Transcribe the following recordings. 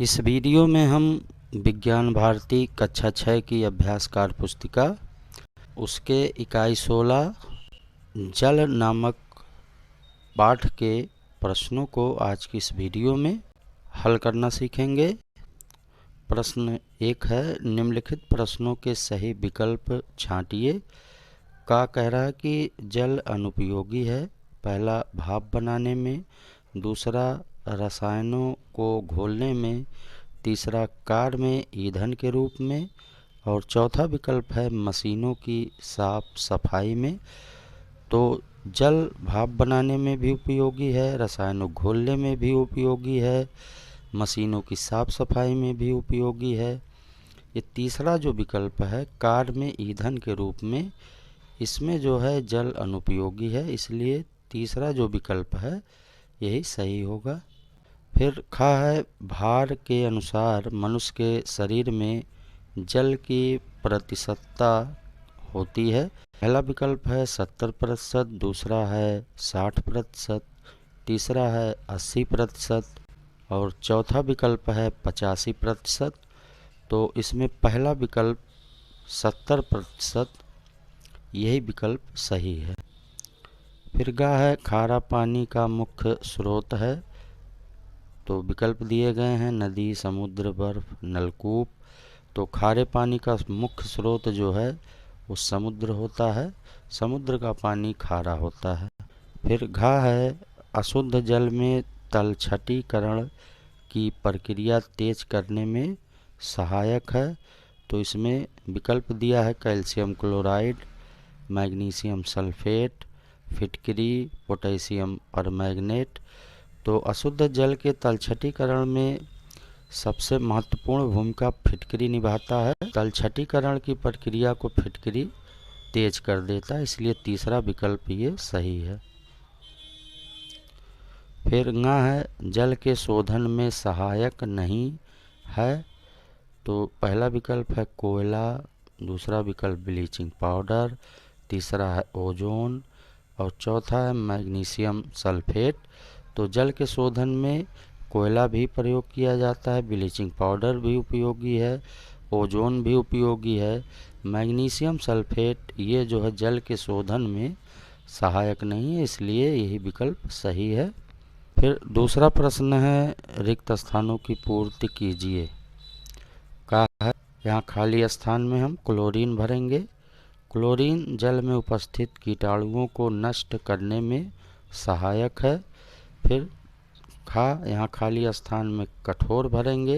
इस वीडियो में हम विज्ञान भारती कक्षा 6 की अभ्यासकार पुस्तिका उसके इकाई 16 जल नामक पाठ के प्रश्नों को आज की इस वीडियो में हल करना सीखेंगे। प्रश्न 1 है, निम्नलिखित प्रश्नों के सही विकल्प छांटिए। का कह रहा है कि जल अनुपयोगी है। पहला, भाप बनाने में। दूसरा, रसायनों को घोलने में। तीसरा, कार में ईंधन के रूप में। और चौथा विकल्प है मशीनों की साफ सफाई में। तो जल भाप बनाने में भी उपयोगी है, रसायनों घोलने में भी उपयोगी है, मशीनों की साफ सफाई में भी उपयोगी है। ये तीसरा जो विकल्प है कार में ईंधन के रूप में, इसमें जो है जल अनुपयोगी है, इसलिए तीसरा जो विकल्प है यही सही होगा। फिर खा है, भार के अनुसार मनुष्य के शरीर में जल की प्रतिशतता होती है। पहला विकल्प है 70%, दूसरा है 60%, तीसरा है 80% और चौथा विकल्प है 85%। तो इसमें पहला विकल्प 70% यही विकल्प सही है। फिर गा है, खारा पानी का मुख्य स्रोत है। तो विकल्प दिए गए हैं नदी, समुद्र, बर्फ, नलकूप। तो खारे पानी का मुख्य स्रोत जो है वो समुद्र होता है, समुद्र का पानी खारा होता है। फिर घा है, अशुद्ध जल में तलछटीकरण की प्रक्रिया तेज करने में सहायक है। तो इसमें विकल्प दिया है कैल्शियम क्लोराइड, मैग्नीशियम सल्फेट, फिटकरी, पोटेशियम परमैंगनेट। तो अशुद्ध जल के तलछटीकरण में सबसे महत्वपूर्ण भूमिका फिटकरी निभाता है। तलछटीकरण की प्रक्रिया को फिटकरी तेज कर देता है, इसलिए तीसरा विकल्प ये सही है। फिर ङ है, जल के शोधन में सहायक नहीं है। तो पहला विकल्प है कोयला, दूसरा विकल्प ब्लीचिंग पाउडर, तीसरा है ओजोन और चौथा है मैग्नीशियम सल्फेट। तो जल के शोधन में कोयला भी प्रयोग किया जाता है, ब्लीचिंग पाउडर भी उपयोगी है, ओजोन भी उपयोगी है। मैग्नीशियम सल्फेट ये जो है जल के शोधन में सहायक नहीं है, इसलिए यही विकल्प सही है। फिर दूसरा प्रश्न है, रिक्त स्थानों की पूर्ति कीजिए। का है, यहाँ खाली स्थान में हम क्लोरीन भरेंगे। क्लोरीन जल में उपस्थित कीटाणुओं को नष्ट करने में सहायक है। फिर खा, यहाँ खाली स्थान में कठोर भरेंगे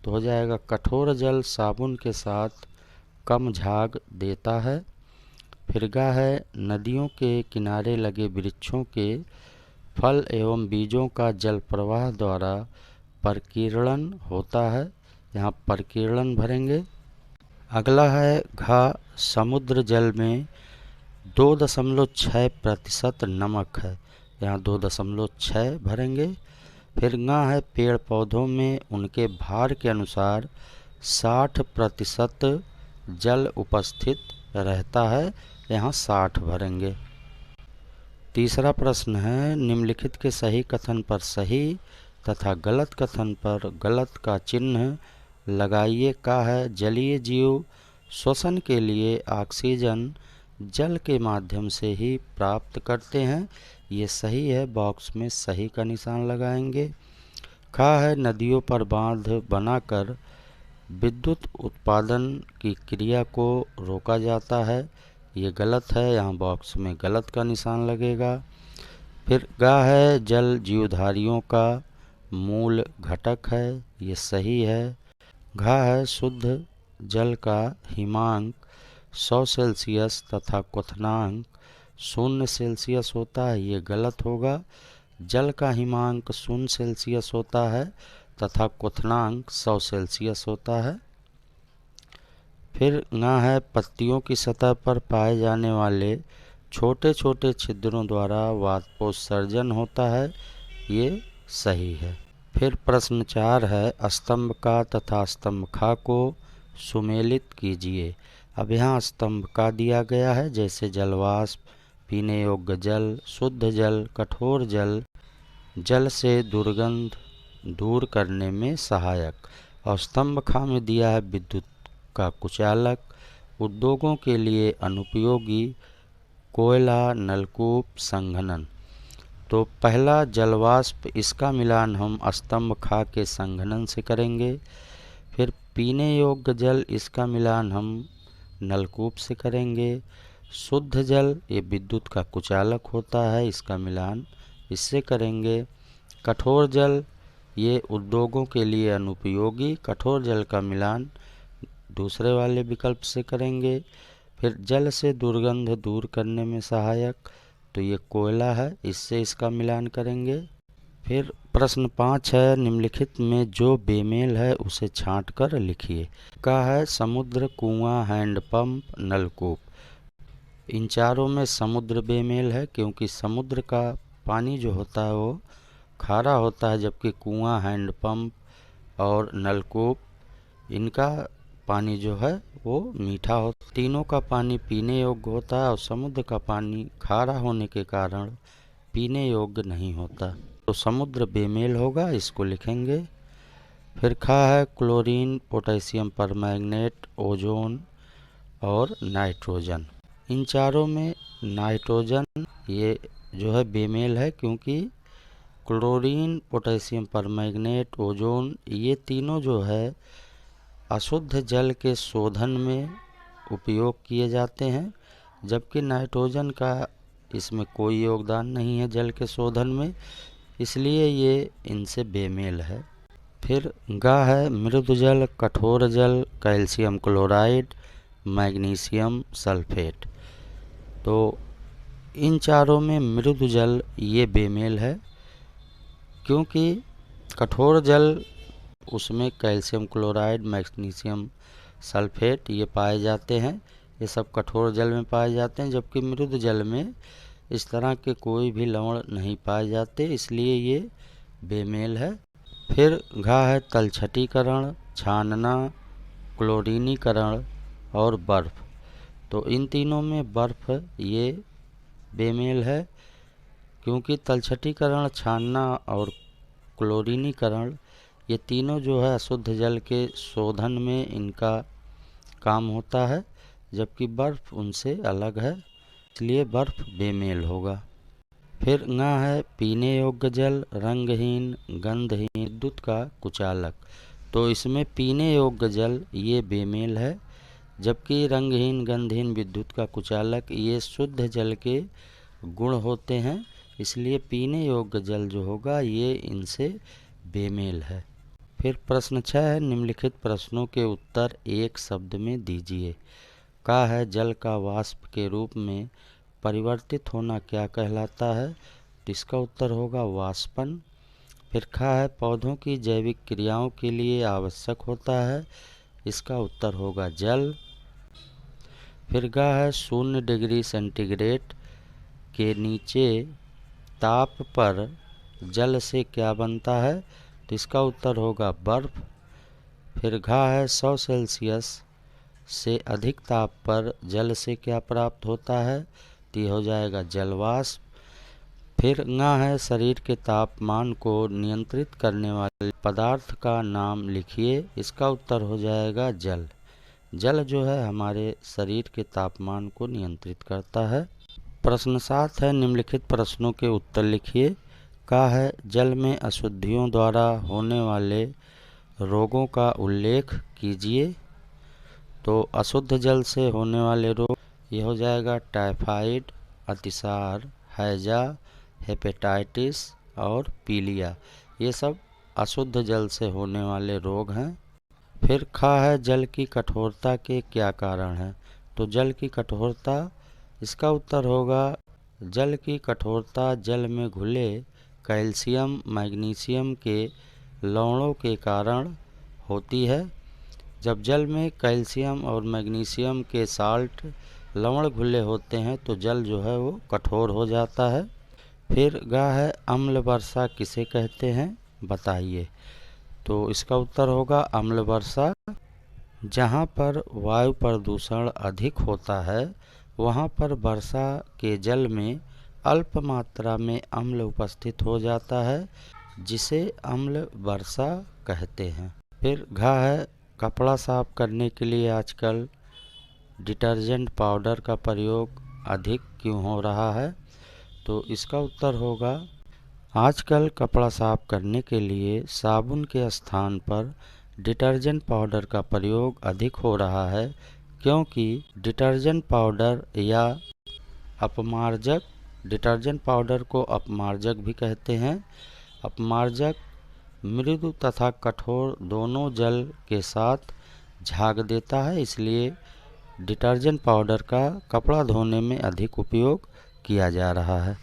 तो हो जाएगा कठोर जल साबुन के साथ कम झाग देता है। फिर गा है, नदियों के किनारे लगे वृक्षों के फल एवं बीजों का जल प्रवाह द्वारा परकीर्णन होता है, यहाँ परकीर्णन भरेंगे। अगला है घा, समुद्र जल में 2.6% नमक है, यहाँ 2.6 भरेंगे। फिर गा है, पेड़ पौधों में उनके भार के अनुसार 60% जल उपस्थित रहता है, यहाँ 60 भरेंगे। तीसरा प्रश्न है, निम्नलिखित के सही कथन पर सही तथा गलत कथन पर गलत का चिन्ह लगाइए। का है, जलीय जीव श्वसन के लिए ऑक्सीजन जल के माध्यम से ही प्राप्त करते हैं, ये सही है, बॉक्स में सही का निशान लगाएंगे। का है, नदियों पर बांध बनाकर विद्युत उत्पादन की क्रिया को रोका जाता है, ये गलत है, यहाँ बॉक्स में गलत का निशान लगेगा। फिर गा है, जल जीवधारियों का मूल घटक है, ये सही है। घा है, शुद्ध जल का हिमांक 100 सेल्सियस तथा क्वथनांक 0 सेल्सियस होता है, ये गलत होगा। जल का हिमांक 0 सेल्सियस होता है तथा क्वथनांक 100 सेल्सियस होता है। फिर गा है, पत्तियों की सतह पर पाए जाने वाले छोटे छोटे छिद्रों द्वारा वाष्पोत्सर्जन होता है, ये सही है। फिर प्रश्न 4 है, स्तंभ का तथा स्तंभ खा को सुमेलित कीजिए। अब यहाँ स्तंभ का दिया गया है, जैसे जलवाष्प, पीने योग्य जल, शुद्ध जल, कठोर जल, जल से दुर्गंध, दूर करने में सहायक। और स्तंभ ख में दिया है विद्युत का कुचालक, उद्योगों के लिए अनुपयोगी, कोयला, नलकूप, संघनन। तो पहला जलवाष्प, इसका मिलान हम स्तंभ ख के संघनन से करेंगे। फिर पीने योग्य जल, इसका मिलान हम नलकूप से करेंगे। शुद्ध जल, ये विद्युत का कुचालक होता है, इसका मिलान इससे करेंगे। कठोर जल, ये उद्योगों के लिए अनुपयोगी, कठोर जल का मिलान दूसरे वाले विकल्प से करेंगे। फिर जल से दुर्गंध दूर करने में सहायक, तो ये कोयला है, इससे इसका मिलान करेंगे। फिर प्रश्न 5 है, निम्नलिखित में जो बेमेल है उसे छांट कर लिखिए। का है समुद्र, कुआं, हैंडपंप, नलकूप। इन चारों में समुद्र बेमेल है, क्योंकि समुद्र का पानी जो होता है वो खारा होता है, जबकि कुआं, हैंडपंप और नलकूप, इनका पानी जो है वो मीठा होता है। तीनों का पानी पीने योग्य होता है और समुद्र का पानी खारा होने के कारण पीने योग्य नहीं होता, तो समुद्र बेमेल होगा, इसको लिखेंगे। फिर खा है क्लोरीन, पोटेशियम परमैंगनेट, ओजोन और नाइट्रोजन। इन चारों में नाइट्रोजन ये जो है बेमेल है, क्योंकि क्लोरीन, पोटेशियम परमैंगनेट, ओजोन, ये तीनों जो है अशुद्ध जल के शोधन में उपयोग किए जाते हैं, जबकि नाइट्रोजन का इसमें कोई योगदान नहीं है जल के शोधन में, इसलिए ये इनसे बेमेल है। फिर गा है मृदु जल, कठोर जल, कैल्शियम क्लोराइड, मैग्नीशियम सल्फेट। तो इन चारों में मृदु जल ये बेमेल है, क्योंकि कठोर जल उसमें कैल्शियम क्लोराइड, मैग्नीशियम सल्फेट ये पाए जाते हैं, ये सब कठोर जल में पाए जाते हैं, जबकि मृदु जल में इस तरह के कोई भी लवण नहीं पाए जाते, इसलिए ये बेमेल है। फिर घा है तलछटीकरण, छानना, क्लोरीनीकरण और बर्फ। तो इन तीनों में बर्फ ये बेमेल है, क्योंकि तलछटीकरण, छानना और क्लोरीनीकरण ये तीनों जो है अशुद्ध जल के शोधन में इनका काम होता है, जबकि बर्फ उनसे अलग है, इसलिए बर्फ बेमेल होगा। फिर ना है पीने योग्य जल, रंगहीन, गंधहीन, विद्युत का कुचालक। तो इसमें पीने योग्य जल ये बेमेल है, जबकि रंगहीन, गंधहीन, विद्युत का कुचालक ये शुद्ध जल के गुण होते हैं, इसलिए पीने योग्य जल जो होगा ये इनसे बेमेल है। फिर प्रश्न 6 है, निम्नलिखित प्रश्नों के उत्तर एक शब्द में दीजिए। का है जल का वाष्प के रूप में परिवर्तित होना क्या कहलाता है, तो इसका उत्तर होगा वाष्पन। फिर खा है पौधों की जैविक क्रियाओं के लिए आवश्यक होता है, इसका उत्तर होगा जल। फिर गा है 0 डिग्री सेंटीग्रेड के नीचे ताप पर जल से क्या बनता है, तो इसका उत्तर होगा बर्फ। फिर घा है 100 सेल्सियस से अधिक ताप पर जल से क्या प्राप्त होता है, तो यह हो जाएगा जलवाष्प। फिर ङा है शरीर के तापमान को नियंत्रित करने वाले पदार्थ का नाम लिखिए, इसका उत्तर हो जाएगा जल। जल जो है हमारे शरीर के तापमान को नियंत्रित करता है। प्रश्न 7 है, निम्नलिखित प्रश्नों के उत्तर लिखिए। का है जल में अशुद्धियों द्वारा होने वाले रोगों का उल्लेख कीजिए। तो अशुद्ध जल से होने वाले रोग ये हो जाएगा टाइफाइड, अतिसार, हैजा, हेपेटाइटिस और पीलिया, ये सब अशुद्ध जल से होने वाले रोग हैं। फिर खा है जल की कठोरता के क्या कारण हैं, तो जल की कठोरता, इसका उत्तर होगा जल की कठोरता जल में घुले कैल्शियम, मैग्नीशियम के लवणों के कारण होती है। जब जल में कैल्शियम और मैग्नीशियम के साल्ट लवण घुले होते हैं तो जल जो है वो कठोर हो जाता है। फिर गा है अम्ल वर्षा किसे कहते हैं बताइए, तो इसका उत्तर होगा अम्ल वर्षा। जहाँ पर वायु प्रदूषण अधिक होता है वहाँ पर वर्षा के जल में अल्प मात्रा में अम्ल उपस्थित हो जाता है, जिसे अम्ल वर्षा कहते हैं। फिर घ है, कपड़ा साफ करने के लिए आजकल डिटर्जेंट पाउडर का प्रयोग अधिक क्यों हो रहा है? तो इसका उत्तर होगा, आजकल कपड़ा साफ करने के लिए साबुन के स्थान पर डिटर्जेंट पाउडर का प्रयोग अधिक हो रहा है, क्योंकि डिटर्जेंट पाउडर या अपमार्जक, डिटर्जेंट पाउडर को अपमार्जक भी कहते हैं। अपमार्जक मृदु तथा कठोर दोनों जल के साथ झाग देता है, इसलिए डिटर्जेंट पाउडर का कपड़ा धोने में अधिक उपयोग किया जा रहा है।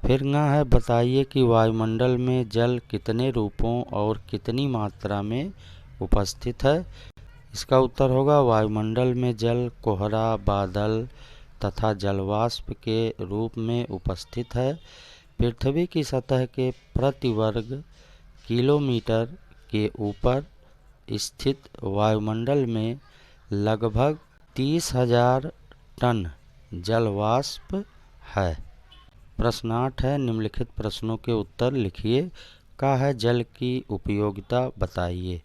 फिर ना है, बताइए कि वायुमंडल में जल कितने रूपों और कितनी मात्रा में उपस्थित है? इसका उत्तर होगा, वायुमंडल में जल कोहरा, बादल तथा जलवाष्प के रूप में उपस्थित है। पृथ्वी की सतह के प्रति वर्ग किलोमीटर के ऊपर स्थित वायुमंडल में लगभग 30,000 टन जलवाष्प है। प्रश्न 8 है, निम्नलिखित प्रश्नों के उत्तर लिखिए। का है, जल की उपयोगिता बताइए।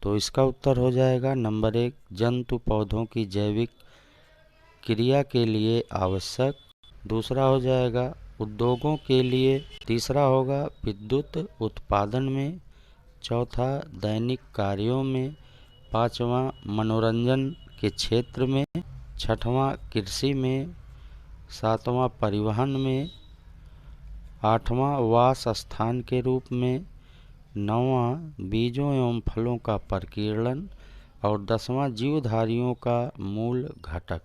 तो इसका उत्तर हो जाएगा नंबर 1, जंतु पौधों की जैविक क्रिया के लिए आवश्यक। दूसरा हो जाएगा उद्योगों के लिए। तीसरा होगा विद्युत उत्पादन में। चौथा दैनिक कार्यों में। पांचवा मनोरंजन के क्षेत्र में। छठवां कृषि में। सातवां परिवहन में। आठवां वास स्थान के रूप में। नौवां बीजों एवं फलों का प्रकीर्णन। और 10वां जीवधारियों का मूल घटक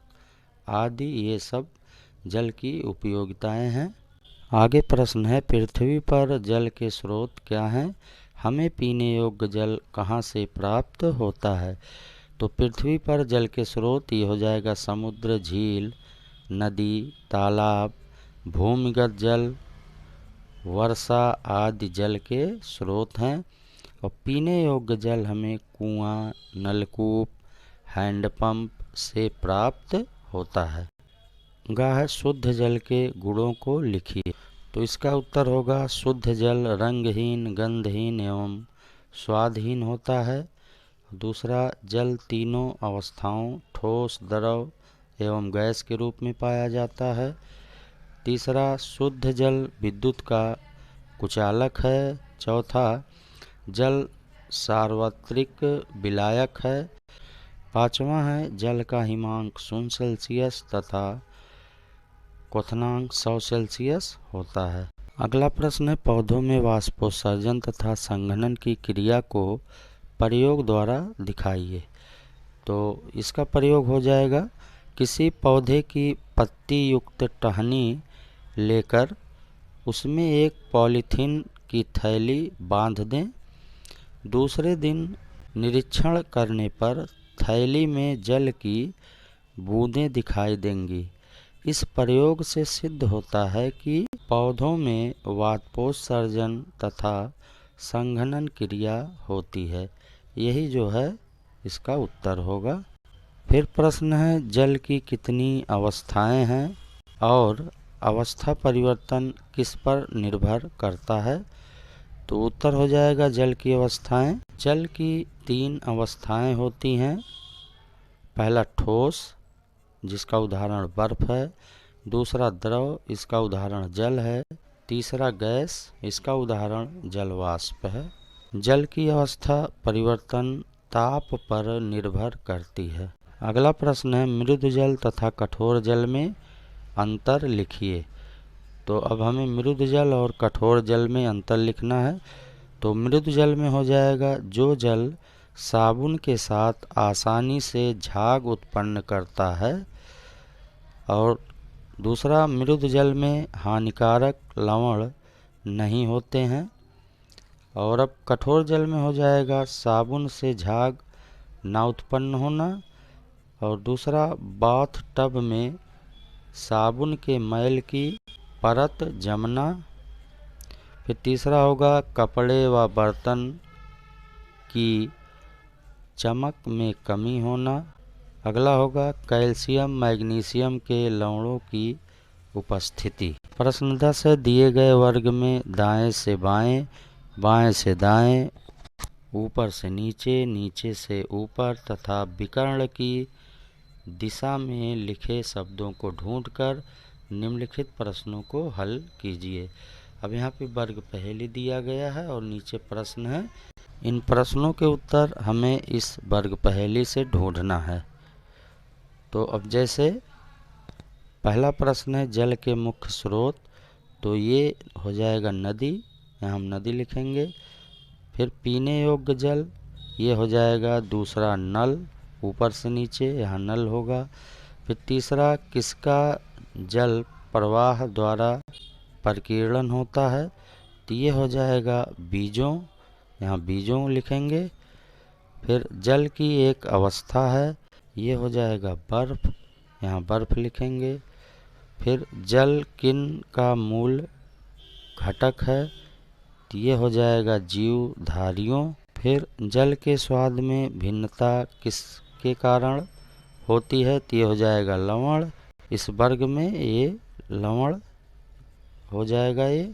आदि, ये सब जल की उपयोगिताएं हैं। आगे प्रश्न है, पृथ्वी पर जल के स्रोत क्या हैं? हमें पीने योग्य जल कहाँ से प्राप्त होता है? तो पृथ्वी पर जल के स्रोत ये हो जाएगा समुद्र, झील, नदी, तालाब, भूमिगत जल, वर्षा आदि जल के स्रोत हैं। और पीने योग्य जल हमें कुआं, नलकूप, हैंडपंप से प्राप्त होता है। गा है, शुद्ध जल के गुणों को लिखिए। तो इसका उत्तर होगा, शुद्ध जल रंगहीन, गंधहीन एवं स्वादहीन होता है। दूसरा, जल तीनों अवस्थाओं ठोस, द्रव एवं गैस के रूप में पाया जाता है। तीसरा, शुद्ध जल विद्युत का कुचालक है। चौथा, जल सार्वत्रिक विलायक है। पांचवा है, जल का हिमांक 0 सेल्सियस तथा क्वथनांक 100 सेल्सियस होता है। अगला प्रश्न है, पौधों में वाष्पोत्सर्जन तथा संघनन की क्रिया को प्रयोग द्वारा दिखाइए। तो इसका प्रयोग हो जाएगा, किसी पौधे की पत्ती युक्त टहनी लेकर उसमें एक पॉलीथीन की थैली बांध दें। दूसरे दिन निरीक्षण करने पर थैली में जल की बूंदें दिखाई देंगी। इस प्रयोग से सिद्ध होता है कि पौधों में वाष्पोत्सर्जन तथा संघनन क्रिया होती है। यही जो है इसका उत्तर होगा। फिर प्रश्न है, जल की कितनी अवस्थाएं हैं और अवस्था परिवर्तन किस पर निर्भर करता है? तो उत्तर हो जाएगा, जल की अवस्थाएं। जल की 3 अवस्थाएं होती हैं। पहला ठोस, जिसका उदाहरण बर्फ है। दूसरा द्रव, इसका उदाहरण जल है। तीसरा गैस, इसका उदाहरण जलवाष्प है। जल की अवस्था परिवर्तन ताप पर निर्भर करती है। अगला प्रश्न है, मृदु जल तथा कठोर जल में अंतर लिखिए। तो अब हमें मृदु जल और कठोर जल में अंतर लिखना है। तो मृदु जल में हो जाएगा, जो जल साबुन के साथ आसानी से झाग उत्पन्न करता है। और दूसरा, मृदु जल में हानिकारक लवण नहीं होते हैं। और अब कठोर जल में हो जाएगा, साबुन से झाग ना उत्पन्न होना। और दूसरा, बाथ टब में साबुन के मैल की परत जमना। फिर तीसरा होगा, कपड़े व बर्तन की चमक में कमी होना। अगला होगा, कैल्शियम मैग्नीशियम के लवणों की उपस्थिति। प्रश्न 10 है, दिए गए वर्ग में दाएं से बाएं, बाएं से दाएं, ऊपर से नीचे, नीचे से ऊपर तथा विकर्ण की दिशा में लिखे शब्दों को ढूंढकर निम्नलिखित प्रश्नों को हल कीजिए। अब यहाँ पे वर्ग पहेली दिया गया है और नीचे प्रश्न है। इन प्रश्नों के उत्तर हमें इस वर्ग पहेली से ढूंढना है। तो अब जैसे पहला प्रश्न है, जल के मुख्य स्रोत, तो ये हो जाएगा नदी, यहाँ हम नदी लिखेंगे। फिर पीने योग्य जल, ये हो जाएगा दूसरा नल, ऊपर से नीचे यहाँ नल होगा। फिर तीसरा, किसका जल प्रवाह द्वारा प्रकीर्णन होता है, तो ये हो जाएगा बीजों, यहाँ बीजों लिखेंगे। फिर जल की एक अवस्था है, ये हो जाएगा बर्फ, यहाँ बर्फ लिखेंगे। फिर जल किन का मूल घटक है, तो ये हो जाएगा जीवधारियों। फिर जल के स्वाद में भिन्नता किसके कारण होती है, तो ये हो जाएगा लवण। इस वर्ग में ये लवण हो जाएगा ये।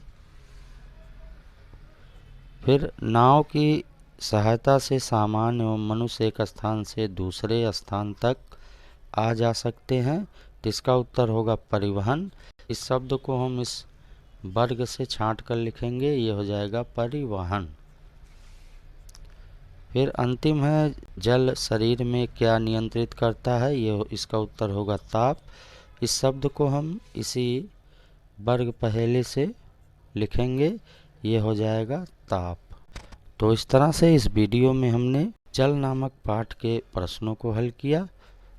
फिर नाव की सहायता से सामान एवं मनुष्य एक स्थान से दूसरे स्थान तक आ जा सकते हैं, तो इसका उत्तर होगा परिवहन। इस शब्द को हम इस वर्ग से छांट कर लिखेंगे, ये हो जाएगा परिवहन। फिर अंतिम है, जल शरीर में क्या नियंत्रित करता है, ये इसका उत्तर होगा ताप। इस शब्द को हम इसी वर्ग पहेली से लिखेंगे, ये हो जाएगा ताप। तो इस तरह से इस वीडियो में हमने जल नामक पाठ के प्रश्नों को हल किया।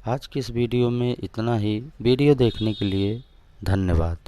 आज की इस वीडियो में इतना ही। वीडियो देखने के लिए धन्यवाद।